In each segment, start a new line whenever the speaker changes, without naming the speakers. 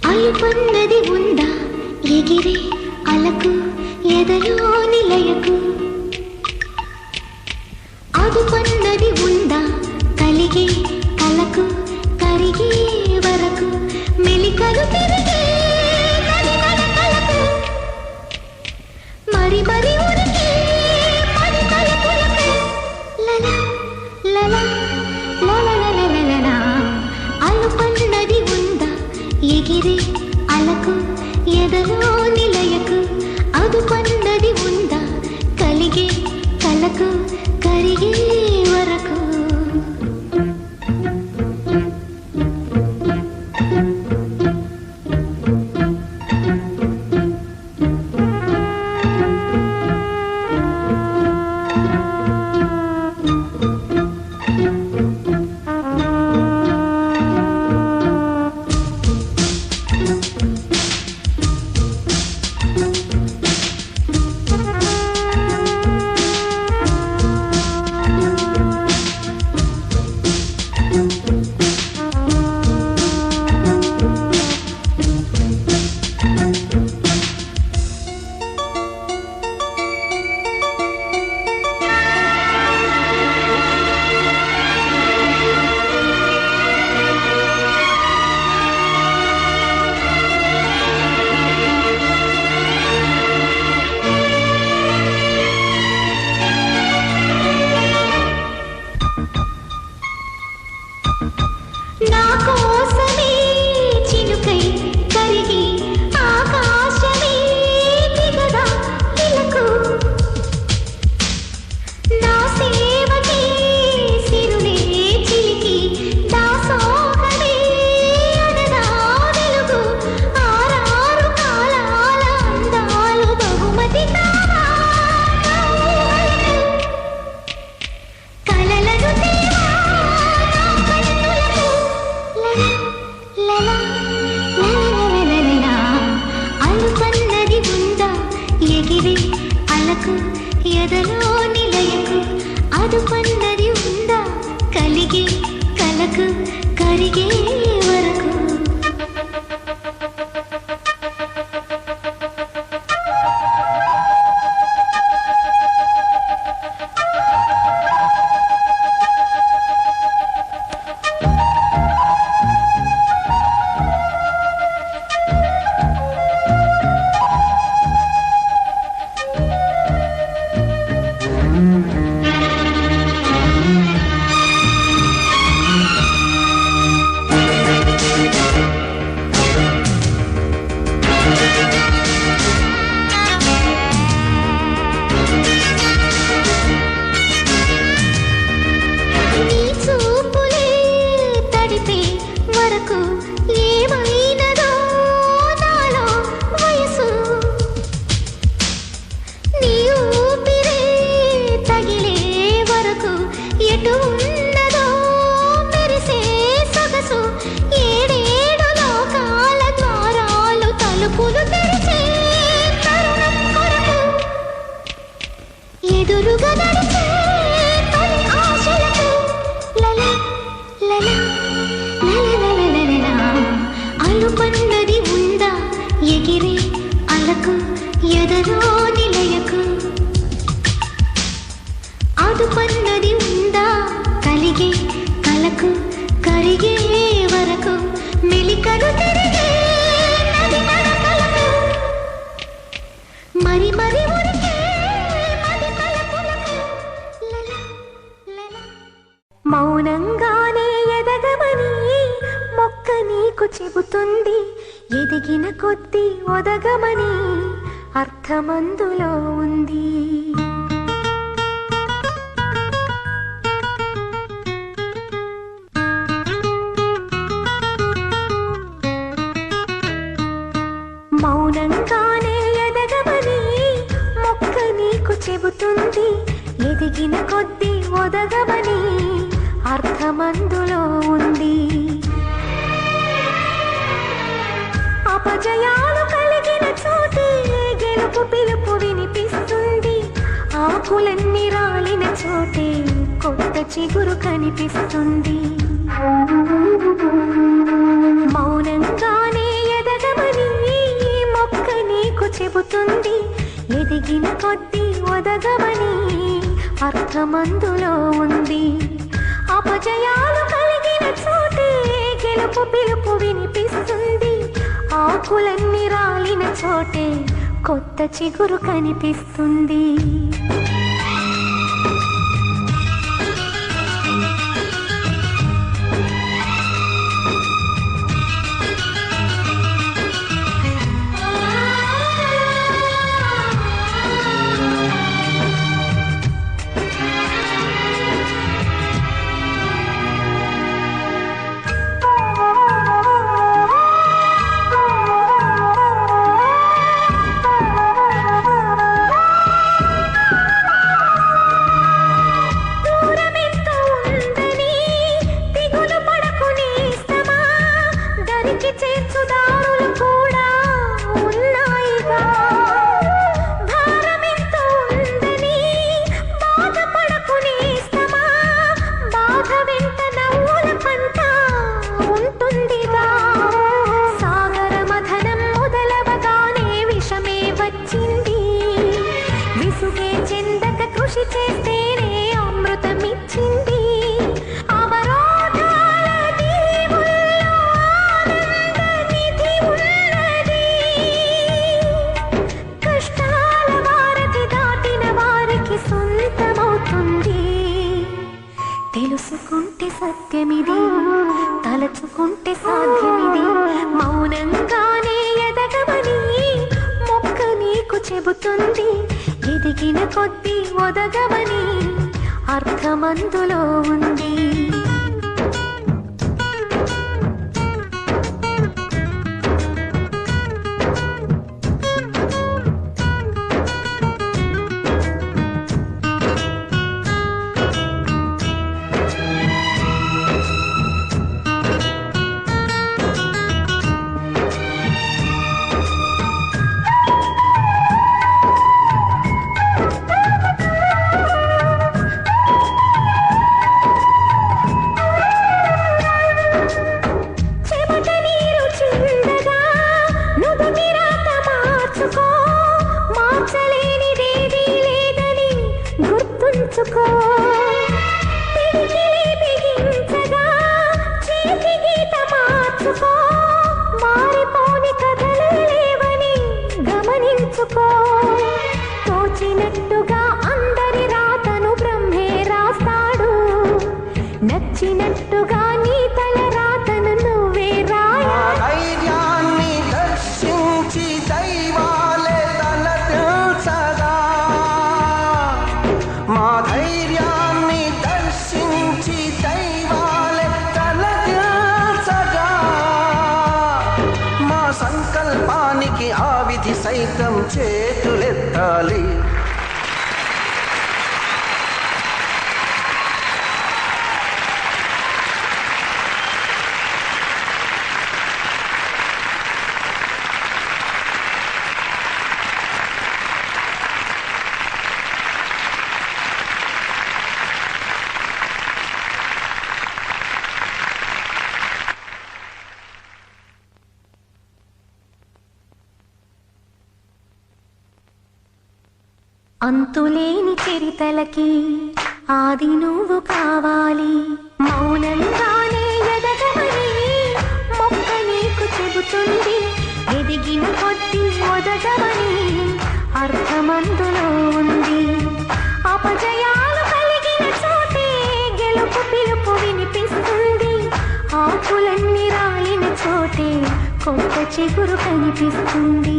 అలుపన్నది ఉందా ఎగిరే అలకు ఎదలో నిలయకు అదుపన్నది ఉందా కలిగే కలకు కరిగే వరకు మెలికలు తిరిగే మరి మరి ఉరికి మరి తలుపులకు లలా లలా లలా అలుపన్నది ఉందా ఎగిరే అలకు ఎదలో నిలయకు అదుపన్నది ఉందా కలిగే కలకు కరిగే వరకు ఎదలో నిలయకు అదుపన్నది ఉందా కలిగే కలకు కరిగే వరకు అలుపన్నది ఉందా ఎగిరే అలకు ఎదలో నిలయకు అదుపన్నది ఉందా కలిగే కలకు కరిగే వరకు మెలికలు తిరిగే నది నడకలకు మరి మరి ఉరికే మది తలుపులకు లలా లలా మౌనంగానే ఎదగమని మొక్క నీకు చెబుతుంది ఎదిగిన కొద్దీ ఒదగమని అర్థమందులో ఉంది మౌనంగానే ఎదగమని మొక్క నీకు చెబుతుంది ఎదిగిన కొద్దీ ఒదగమని అర్థమందులో ఉంది అపజయాలు కలిగిన చోటే గెలుపు పిలుపు ఆకులన్నీ రాలిన చోటే కొత్త చిగురు కనిపిస్తుంది. మౌనంగానే ఎదగమని మొక్క నీకు చెబుతుంది. ఎదిగిన కొద్దీ ఒదగమని అర్థమందులో ఉంది. అపజయాలు కలిగిన చోటే గెలుపు పిలుపు వినిపిస్తుంది. ఆకులన్నీ రాలిన చోటే కొత్త చిగురు కనిపిస్తుంది. విసుగే చెందక కృషి చేస్తేనే అమృతమిచ్చింది. అవరోధాల దీవుల్లో ఆనంద నిధి ఉన్నది. కష్టాల వారధి దాటిన వారికి సొంతమవుతుంది. తెలుసుకుంటే సత్యమిది, తలచుకుంటే సాధ్యమిది. మౌనంగానే ఎదగమని మొక్క నీకు చెబుతుంది. ఎదిగిన కొద్దీ ఒదగమని అర్థమందులో ఉంది. మారిపోని కథలే లేవని గమనించుకో. తోచినట్టుగా అందరి రాతను బ్రహ్మే రాస్తాడు. నచ్చినట్టుగా నీ తల రాతను నువ్వే రాయాలి.
దర్శించి దైవాలే తలదించగా, మా ధైర్యాన్ని దర్శించి దైవాలే తలదించగా, మా సంకల్పానికి ఆ విధి సైతం చేతులెత్తాలి.
అంతులేని చరితలకి ఆది నువ్వు కావాలి. మౌనంగానే ఎదగమని మొక్క నీకు చెబుతుంది. ఎదిగిన కొద్దీ ఒదగమని అర్థమందులో ఉంది. అపజయాలు కలిగిన చోటే గెలుపు పిలుపు వినిపిస్తుంది. ఆకులన్నీ రాలిన చోటే కొత్త చిగురు కనిపిస్తుంది.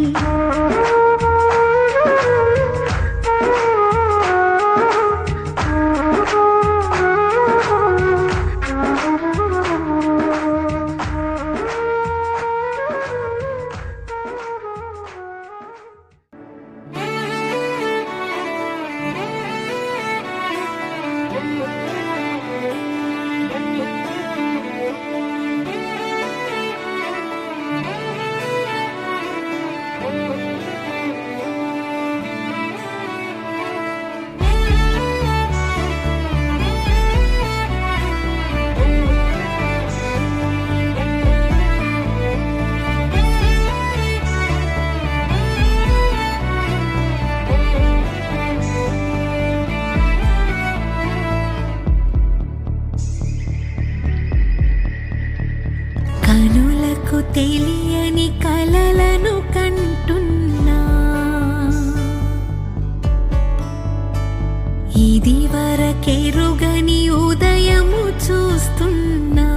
ఇది వరకెరుగని ఉదయము చూస్తున్నా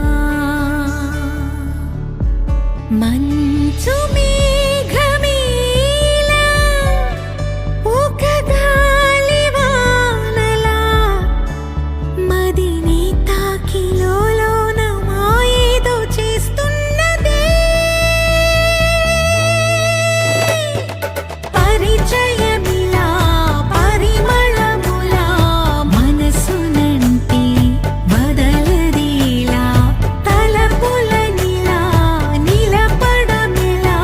మంచు మేఘమేలా ఒక గాలివానలా మదిని తాకిలోన మాయేదో చేస్తున్నదే పరిచయమిలా పరిమళములా మనసునంటి వదలదేలా తలపులనిలా నిలపడమిలా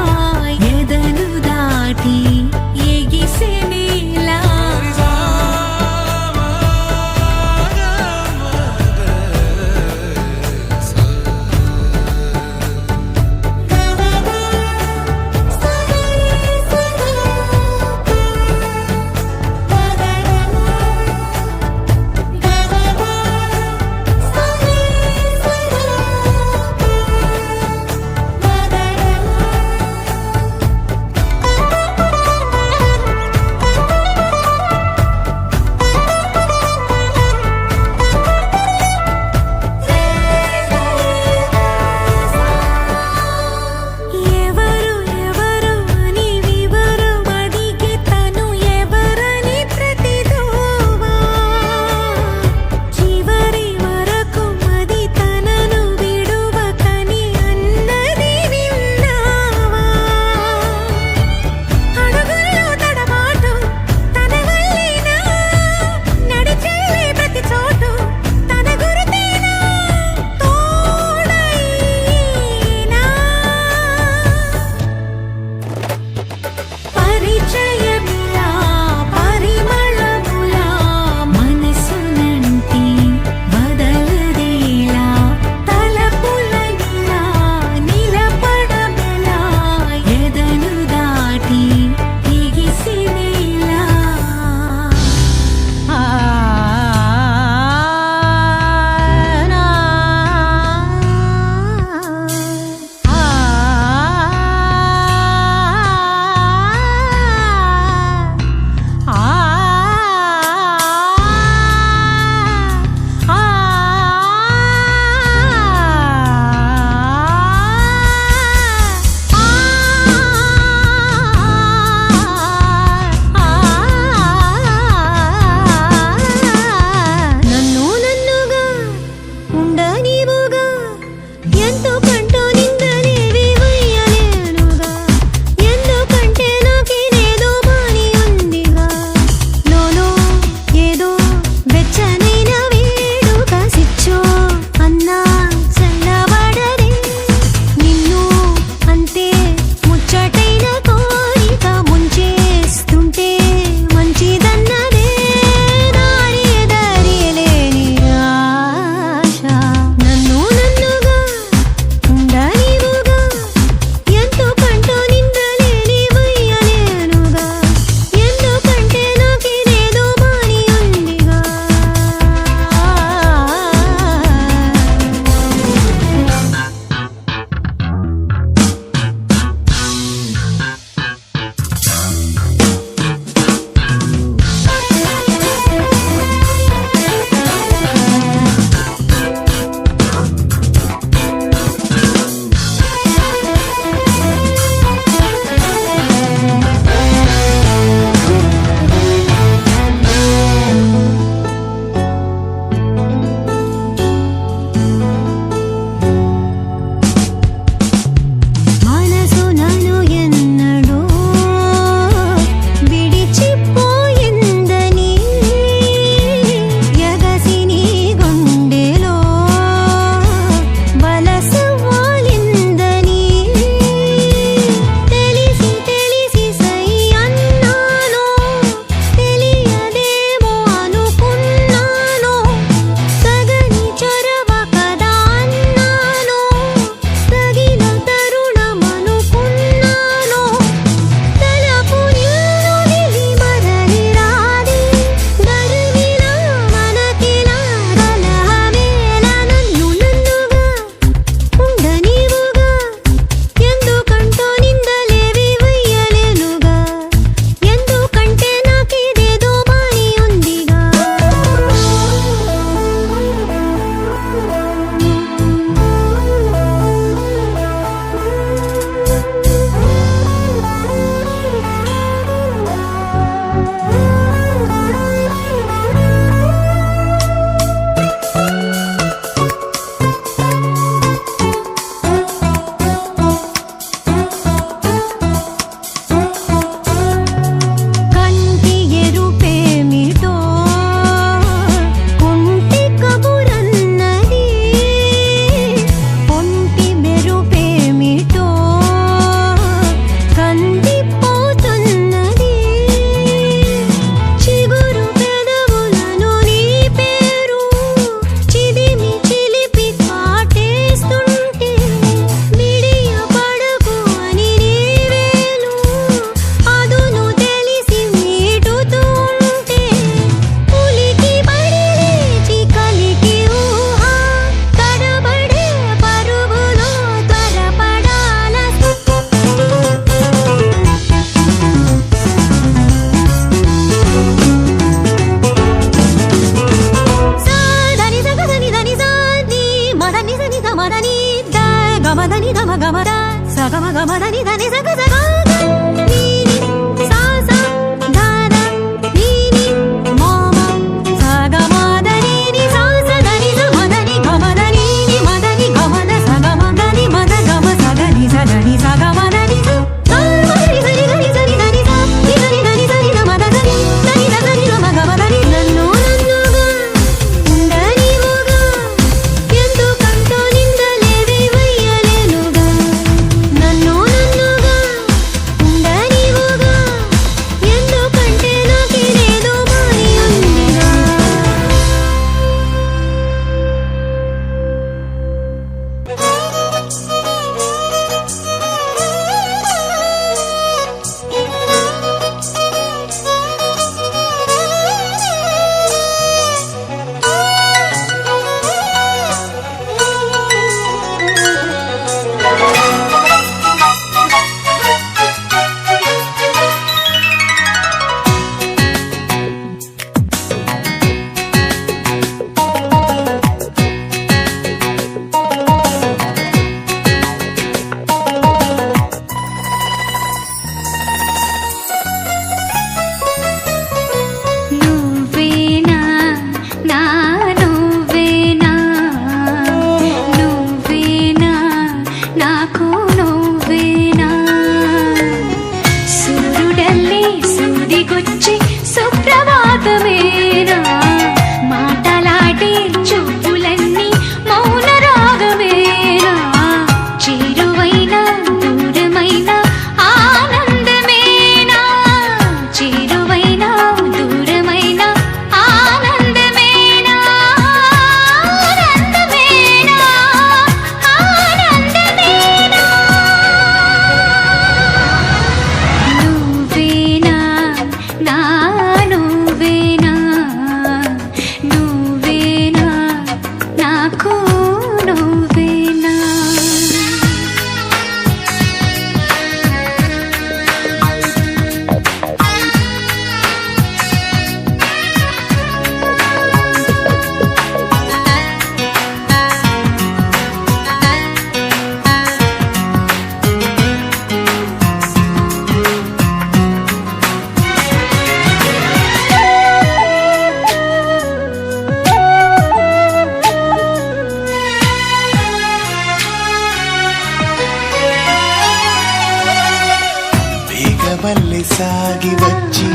వచ్చి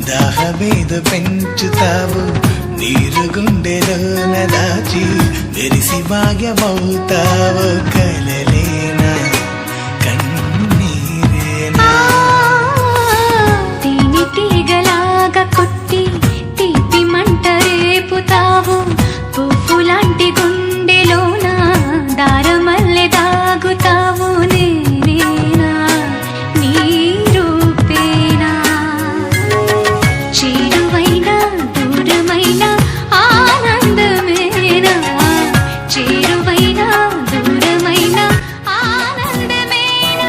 దాహమేద పెంచుతావు నీరు గుండెలోన దాచి వెరిసి భాగ్యమవుతావు కలలేనా కన్నీరేనా
తేనె తీగలాగా కొట్టి తీపి మంట రేపుతావు పువ్వు లాంటి గుండెలోన దారమల్లె దాగుతావు నేనేనా నీ రూపేనా చేరువైన దూరమైన ఆనందమేనా చేరువైన దూరమైన ఆనందమేనా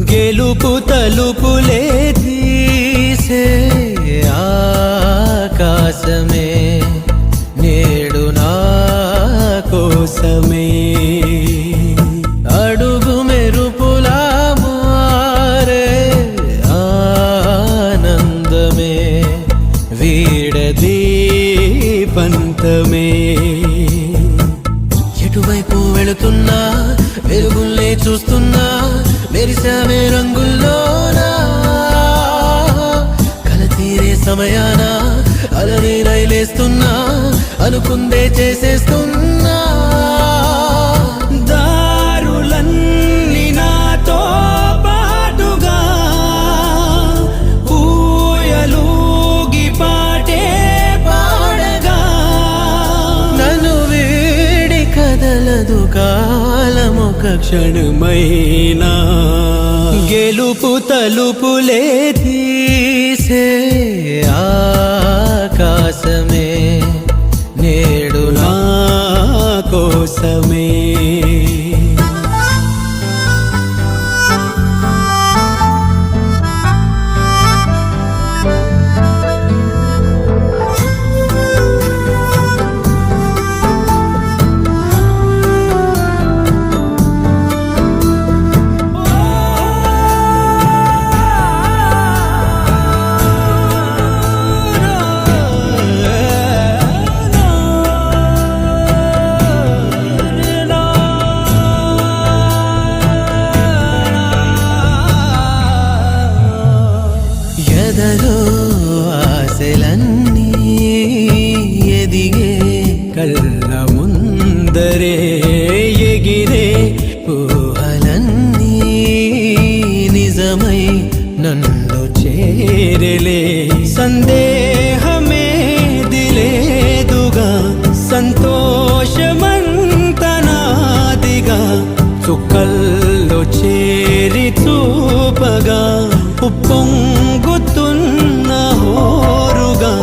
గెలుపు తలుపులే తీసే ఆకాశమే నేడు నా కోసమే అడుగు మెరుపులా మారే ఆనందమే వీడది పంతమే ఎటువైపు వెళుతున్నా వెలుగుల్లే చూస్తున్నా మెరిసామే రంగుల్లోనా కల తీరే సమయాన అలని రైలేస్తున్నా అనుకుందే చేసేస్తున్నా దారులన్నీ నాతో పాటుగా ఊయలూగి పాటే పాడగా నన్ను వీడి కదలదు కాలమొక క్షణమైనా గెలుపు తలుపులే తీసే ఆకాశమే నేడు నా కోసమే ఎదలో ఆశలన్నీ ఎదిగే కళ్ళ ముందరే ఎగిరే ఊహలన్నీ నిజమై నన్ను చేరలే సందేహమే దిలేదుగా సంతోషమంతనాదిగా చుక్కల్లో చేరి చూపగా ఉప్పొంగుతున్న హోరుగా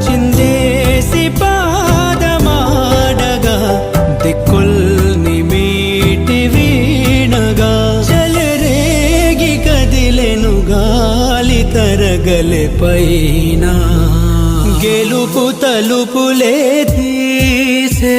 చిందేసి పాదమాడగా దిక్కుల్ని మీటి వీణగా చెలరేగి కదిలెను గాలి తరగలే పైన గెలుపు తలుపులే తీసే